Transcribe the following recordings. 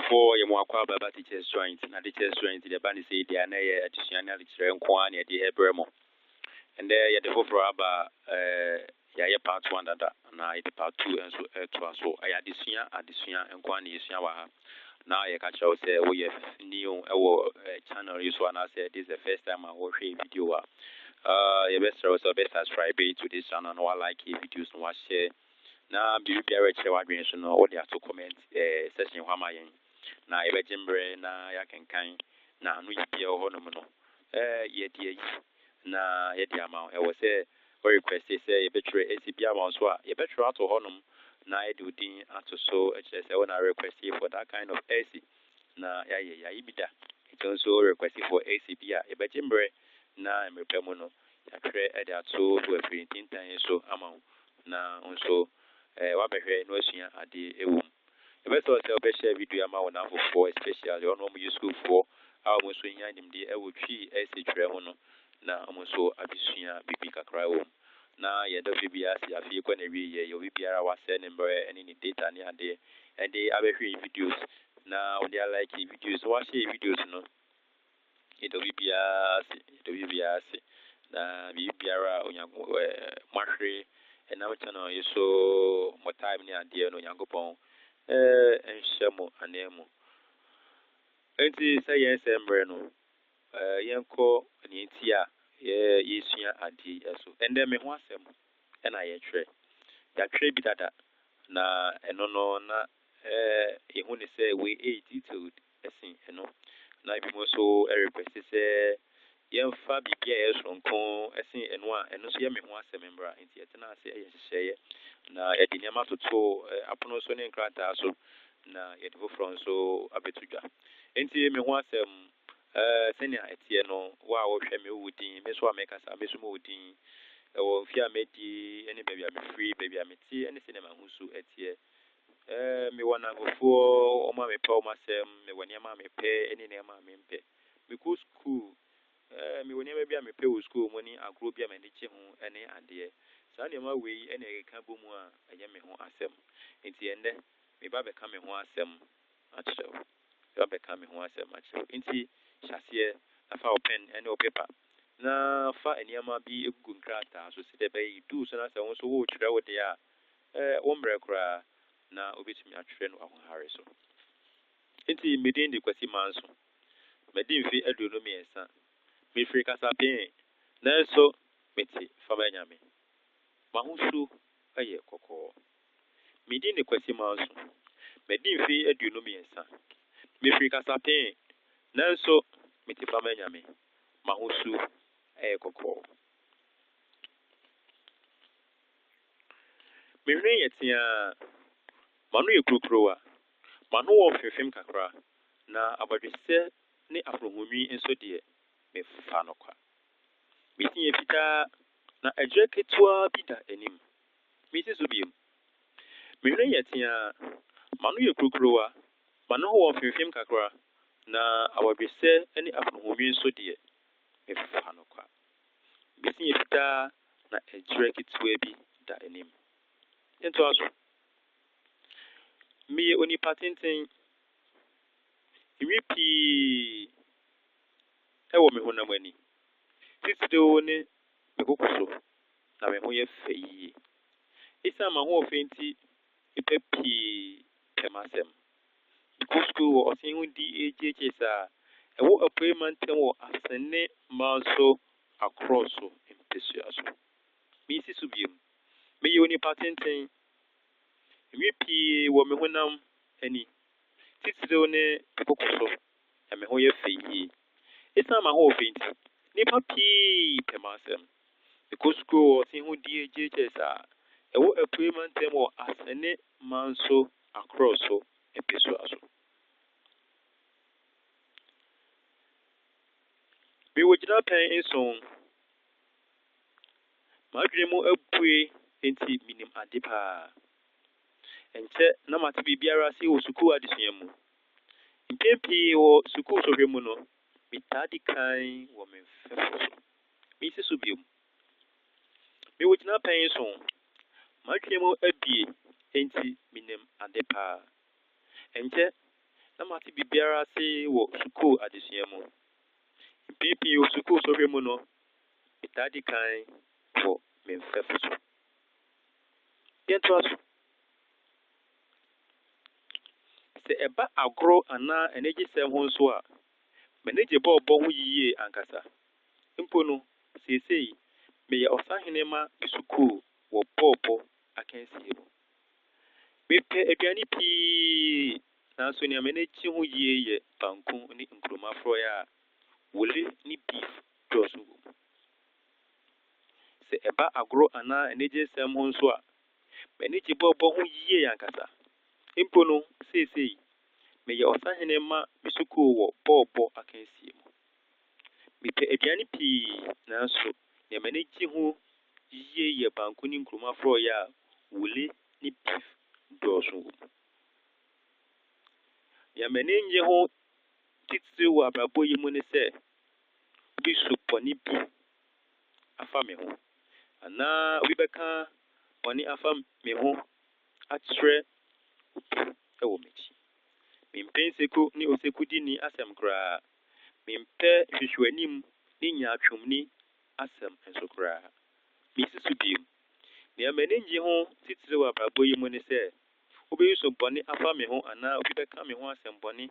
for your more quaba teachers joint, and the teachers joint the band say the anaya additional lecture and quan at the Hebremo. And there you have the for about part 1 that night part 2 and so I addition and quan is yawa. Now I catch out say we have new channel is one I said this is the first time I watch a video. You best also best subscribe to this channel and like videos and watch share. Na bi biara kyerɛ wadwen so no wo de ato comment session hɔ ama yɛn na yɛbɛgyembrɛ na yɛakenkan na no yibia hɔ nom no yɛde ayi na yɛde ama ɛwɔ sɛ o request sɛ yɛbɛtwerɛ esi bia ma so a yɛbɛtwerɛ ato hɔ nom na yɛde odin ato so ɛkyerɛ sɛ wo na request for that kind of AC na yɛayi bi da ɛkyɛ nso request for AC bia yɛbɛgyembrɛ na mmerɛpɛ mu no yɛatwerɛ ɛde ato to afiri ntintan so ama wo na nso wabɛhwɛ no asua ade ɛwom ɛbɛsɛ sɛ wobɛhyɛ video ama wo namfofoɔ especially ɔno ɔmo yusufoɔ a ɔmo nso nya nimdeɛ ɛwɔ twi ɛsɛ twerɛ ho no na ɔmo nso abɛsua bibi kakra ɛwom na yɛdɔ fi biara si afei kɔ na wie yɛ obi biara wasɛ ne mbrɛ ɛne ne data ne adeɛ ɛde abɛhwɛ videos na wode alike videos wahyɛ videos no yɛdɔ bi biara se na bibi biara onyanko mahwere ɛnam channel yi so mo time ne adeɛ no Nyankopɔn ɛnhyɛ mo anemu enti sɛ yɛn sɛ mbrɛ no yɛnkɔ ne nti a yɛsua adeɛ ɛso ɛndɛ me ho asɛm ɛna yɛtwerɛ bi dada na ɛno no na yɛhu ne sɛ we detailed ɛsen ɛno na bi mo so request sɛ yɛmfa bibia yɛ soronko ɛsen ɛno a ɛno so yɛ me ho asɛm mbra nti yɛtena ase ɛyɛ hyehyɛeɛ na yɛde nneɛma toto apono so ne nkrataa so na yɛde foforɔ nso abɛto dwa nti me ho asɛm sɛnea ɛteɛ no wo a wɔhwɛ me wo din me so a mekasa me so mo din ɛwɔ mfie a medi ne baabi a mefiri baabi a mete ne sɛnea mahu so ɛteɛ mewɔ nanfofoɔ ɔma mepɛ ɔma asɛm mewɔ nneɛma a mepɛ ne nneɛma a mempɛ mekɔ school me woni ma bia me pe wo school mo ni agro bia me de che ho ene ade saa ne ma wei ene ekeka bɔ mu a enye me ho asɛm nti ende me ba bɛka me ho asɛm akyerɛw nti hyaseɛ afa wo pen ene wo paper na fa eniama bi egugu nkrata so se de bɛyi du so na sɛ wo so wo kyerɛ wo de a wo mbrɛ kora na obetumi atwerɛ no ahohare so nti medin de kwasi manso medin fi aduonu miɛnsa mefiri kasapɛn nanso mete fama nyame mahosu ɛyɛ kɔkɔɔ medin ne kwasi manso medin fi aduonu miɛnsa mefiri kasapɛn nanso mete fama nyame mahosu ɛyɛ kɔkɔɔ mehwɛ yɛ tea mano yɛ kurokurowa mano wɔ fefem kakra na abadwesɛ ne afrohumi nso deɛ mefa no kwa meti yɛ fitaa na ɛgyɛ ketewa bi da anim meti so biem mehwɛ yɛ tea mano yɛ kurokurowa mano wɔ fefem kakra na abadwesɛ ne afrohumi nso deɛ mefa no kwa meti yɛ fitaa na ɛgyɛ ketewa bi da anim nto aso meyɛ onipa tenten nwi pii ɛwɔ me honam ani titiriw ne me koko so na me ho yɛ fɛ yie ɛsiane ma ho ɔfɛ nti nipa pii pɛ m'asɛm mekɔ school wɔ ɔsen ho di egyegye saa ɛwɔ apuei mantam wɔ asene ma nso akorɔ so mpɛsua so meyisi so biem meyɛ onipa tenten nwi pii wɔ me honam ani titiriw ne me koko so na me ho yɛ fɛ yie ɛsiane ma ho ɔfɛ nti nipa pii pɛ m'asɛm mekɔ school wɔ ɔsen ho di egyegye saa ɛwɔ apuei mantam wɔ asene ma nso akorɔ so mpɛsua so mewɔ gyina pɛn nson m'adwene mu abue nti minim ade paa ɛnkyɛ na mate biribiara ase wɔ sukuu adesua mu mpɛn pii wɔ sukuu sɔhwɛ mu no metaa di kan wɔ me mfɛfo so meyisi so biom mewɔ gyina pɛn nson m'adwene mu abue nti minim ade paa ɛnkyɛ na mate bibiara se wo school adesua mu pipi wo school so hwe mu no itadi kan wo memfefo so yento aso se eba agro ana energy sem ho nso a manage bɔɔbɔ ho yie ankasa mpo no seesei meyɛ ɔsahene ma school wɔ bɔɔbɔ akansie mu mepɛ aduane pii nanso nea m'ani ho yie yɛ banku ne nkuruma frɔe a wole ne beef dɔɔso wɔ mu sɛ ɛba agorɔ anaa anigye nsɛm ho nso a m'ani gye bɔɔbɔ ho yie ankasa mpo no seesei meyɛ ɔsahene ma me sukuu wɔ bɔɔbɔ akansie mu mepɛ aduane pii nanso nea m'ani gye ho yie yɛ banku ne nkuruma frɔe a wole ne beef dɔɔso wɔ mu nea m'ani nye ho titiri wɔ abrabɔ yi mu ne sɛ obi so bɔne bi afa me ho anaa obi bɛka bɔne afa me ho akyerɛ obi ɛwɔ m'akyi mempɛ nseku ne osekudi ni asɛm koraa mempɛ hwehwɛnim ne nyaatwomni asɛm nso koraa mesiso bio nea m'ani gye ho titiri wɔ abrabɔ yi mu ne sɛ obi so bɔne afa me ho anaa obi bɛka me ho asɛm bɔne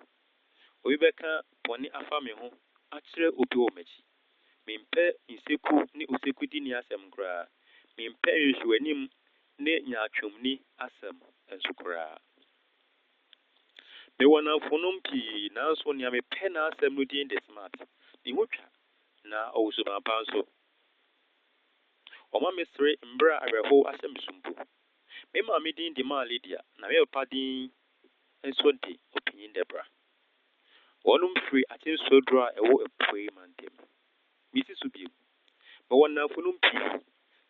obi bɛka bɔne afa me ho akyerɛ obi wɔ m'akyi mempɛ nseku ne osekudi ni asɛm koraa mempɛ nhwehwɛnim ne nyaatwomni asɛm nso koraa mewɔ namfonom pii nanso nea mepɛ n'asɛm no din de smart ne ho twa na ɔwɔ suban nso ɔma me sere mbra awerɛhow ahyɛ me so mpo me maame din de maa lydia na me papa din nso de ɔpanyin debra wɔnom firi akyensodoro a ɛwɔ apuei mantam mesi so bio mewɔ namfonom pii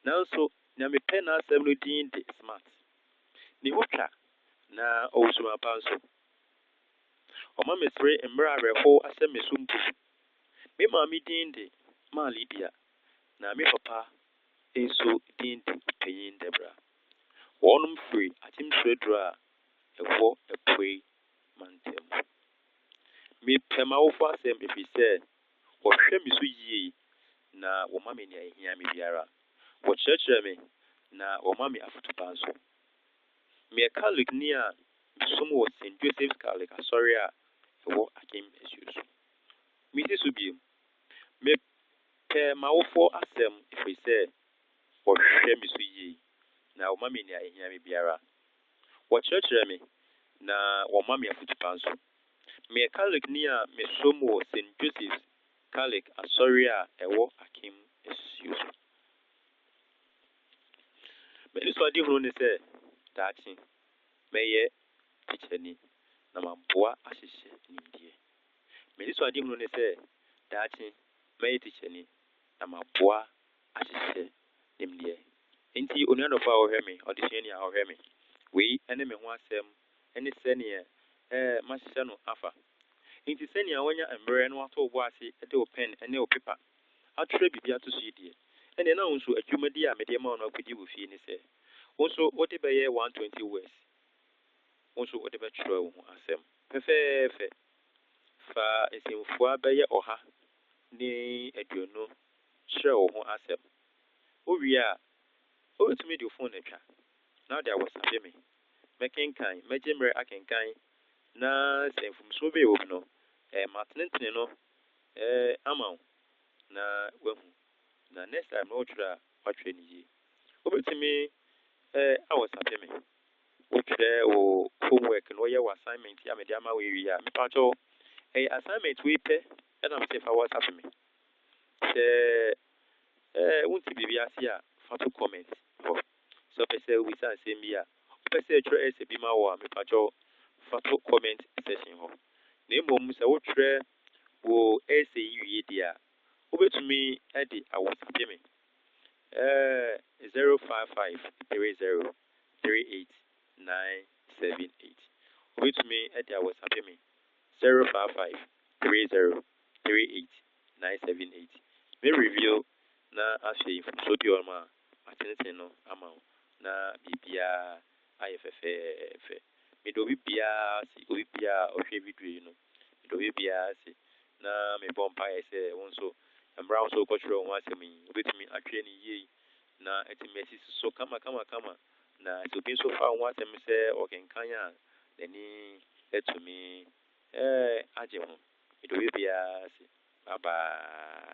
nanso nea mepɛ n'asɛm no din de smart ne ho twa na ɔwɔ suban nso ɔma me sere mbra awerɛhow ahyɛ me so mpo me maame din de maa lydia na me papa nso din de ɔpanyin debra wɔnom firi akyensodoro a ɛwɔ apuei mantam mepɛ m'awofo asɛm ɛfiri sɛ wɔhwɛ me so yie na wɔma me nea ɛhia me biara wɔkyerɛkyerɛ me na wɔma me afotopa nso meyɛ catholic ni a mesom wɔ st joseph's catholic asɔre a ɛwɔ akem asuo so mesi so bio mepɛ m'awofo asɛm ɛfiri sɛ wɔhwɛ me so yie na wɔma me nea ɛhia me biara wɔkyerɛkyerɛ me na wɔma me afotopa nso meyɛ catholic ni a mesom wɔ st joseph's catholic asɔre a ɛwɔ akem asuo so m'ani so ade hunu ne sɛ daakye mɛyɛ tikyani na maboa ahyehyɛ nimdeɛ m'ani so ade hunu ne sɛ daakye mɛyɛ tikyani na maboa ahyehyɛ nimdeɛ nti onuadɔfo a wɔhwɛ me ɔdesuani a wɔhwɛ me wei ɛne me ho asɛm ɛne sɛneɛ mahyehyɛ no afa nti sɛnea wɔnya mmerɛ no wato wo ase de wo pen ne wo paper atwerɛ biribi ato so yi deɛ ɛne na wo nso adwumadi a mede ma no akɔdi wɔ fie ne sɛ wo nso wode bɛyɛ 120 words wo nso wode bɛtwerɛ wo ho asɛm pɛfɛɛfɛ fa nsɛmfua bɛyɛ 100 ne 20 kyerɛ wo ho asɛm wowie a wobɛtumi de wo phone atwa na wode awɔsape me mɛkenkan mɛgye mmerɛ akenkan na sɛ mfomsoɔ bɛyɛ wɔ mu no matenetene no ama wo na wahu na next time na wotwerɛ a watwerɛ ne yie wobɛtumi awɔsape me wotwerɛ wo homework na wɔyɛ wɔ assignment a mede ama wo awie a mepakyɛw ɛyɛ assignment wei pɛ ɛna mete fa WhatsApp me sɛ wonte biribi ase a fa to comment hɔ sɛ wopɛ sɛ wobisa asɛm bi a wopɛ sɛ ɛtwerɛ ɛsɛ bi ma wo a mepakyɛw fa to comment section hɔ na mmom sɛ wotwerɛ wo ɛsɛ yi wie deɛ a wobɛtumi de awɔsape me 055303898 wobɛtumi de awɔsape me 055303898 me review na afei mfomsoɔ bi wɔ mu a matenetene no ama wo na biribiara ayɛ fɛfɛɛfɛ me do bi bia si obi bia ohwe video yi no me do bi bia si na me bɔ mpa yɛ sɛ wo nso mbra wo nso kɔkyerɛ wo ho asɛm yi obetumi atwe ne yie na etimi asisi so kama na sɛ obi nso fa wo ho asɛm sɛ ɔkenkan a n'ani etumi agye ho me do bi bia si bye bye.